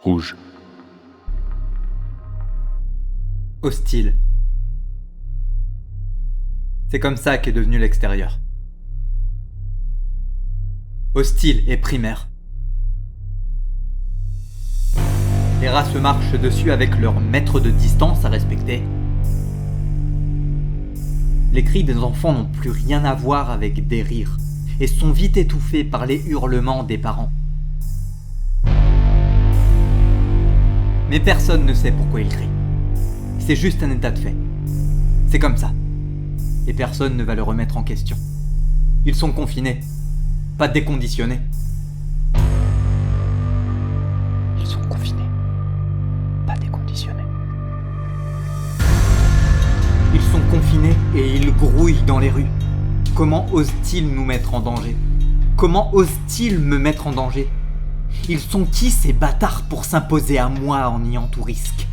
Rouge. Hostile. C'est comme ça qu'est devenu l'extérieur. Hostile et primaire. Les rats se marchent dessus avec leur mètre de distance à respecter. Les cris des enfants n'ont plus rien à voir avec des rires et sont vite étouffés par les hurlements des parents. Mais personne ne sait pourquoi ils crient. C'est juste un état de fait. C'est comme ça. Et personne ne va le remettre en question. Ils sont confinés, pas déconditionnés. Ils sont confinés, pas déconditionnés. Ils sont confinés et ils grouillent dans les rues. Comment osent-ils nous mettre en danger ? Comment osent-ils me mettre en danger ? Ils sont qui ces bâtards pour s'imposer à moi en niant tout risque ?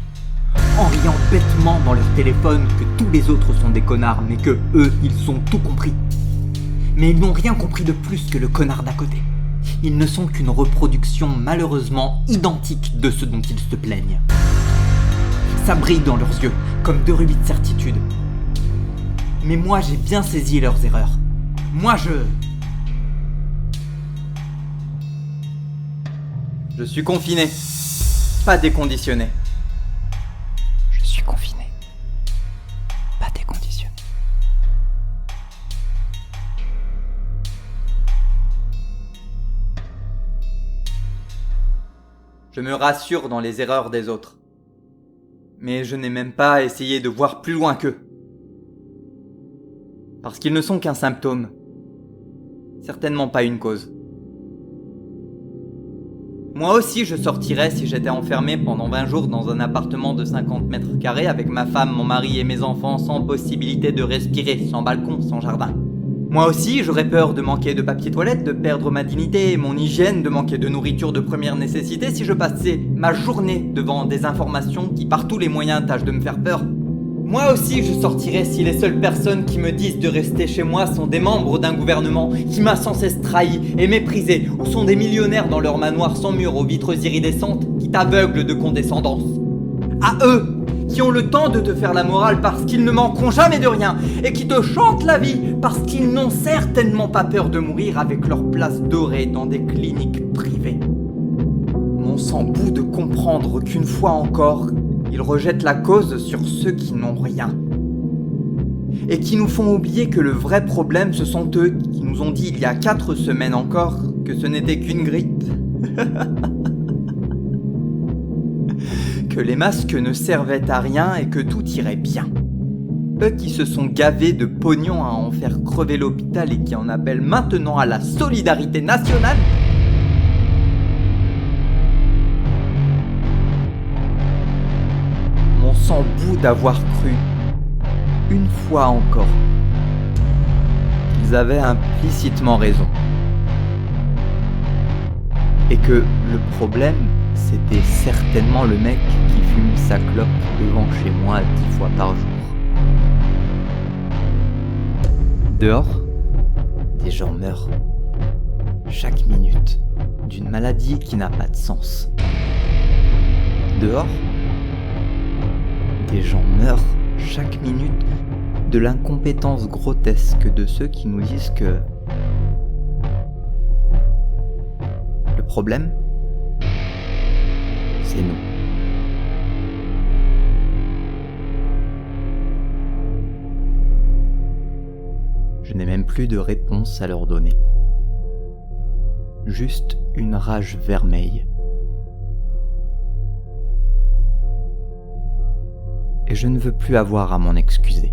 En riant bêtement dans leur téléphone que tous les autres sont des connards, mais que eux, ils ont tout compris. Mais ils n'ont rien compris de plus que le connard d'à côté. Ils ne sont qu'une reproduction malheureusement identique de ce dont ils se plaignent. Ça brille dans leurs yeux, comme deux rubis de certitude. Mais moi, j'ai bien saisi leurs erreurs. Moi, Je suis confiné, pas déconditionné. Je suis confiné, pas déconditionné. Je me rassure dans les erreurs des autres. Mais je n'ai même pas essayé de voir plus loin qu'eux. Parce qu'ils ne sont qu'un symptôme. Certainement pas une cause. Moi aussi je sortirais si j'étais enfermé pendant 20 jours dans un appartement de 50 mètres carrés avec ma femme, mon mari et mes enfants sans possibilité de respirer, sans balcon, sans jardin. Moi aussi j'aurais peur de manquer de papier toilette, de perdre ma dignité et mon hygiène, de manquer de nourriture de première nécessité si je passais ma journée devant des informations qui par tous les moyens tâchent de me faire peur. Moi aussi je sortirais si les seules personnes qui me disent de rester chez moi sont des membres d'un gouvernement qui m'a sans cesse trahi et méprisé, ou sont des millionnaires dans leur manoir sans mur aux vitres iridescentes qui t'aveuglent de condescendance. À eux, qui ont le temps de te faire la morale parce qu'ils ne manqueront jamais de rien et qui te chantent la vie parce qu'ils n'ont certainement pas peur de mourir avec leur place dorée dans des cliniques privées. Mon sang bout de comprendre qu'une fois encore, ils rejettent la cause sur ceux qui n'ont rien. Et qui nous font oublier que le vrai problème, ce sont eux qui nous ont dit il y a 4 semaines encore que ce n'était qu'une grippe. Que les masques ne servaient à rien et que tout irait bien. Eux qui se sont gavés de pognon à en faire crever l'hôpital et qui en appellent maintenant à la solidarité nationale. Mon sang bout d'avoir cru, une fois encore, qu'ils avaient implicitement raison. Et que le problème, c'était certainement le mec qui fume sa clope devant chez moi 10 fois par jour. Dehors, des gens meurent chaque minute d'une maladie qui n'a pas de sens. Dehors, des gens meurent chaque minute de l'incompétence grotesque de ceux qui nous disent que le problème, c'est nous. Je n'ai même plus de réponse à leur donner. Juste une rage vermeille. Et je ne veux plus avoir à m'en excuser.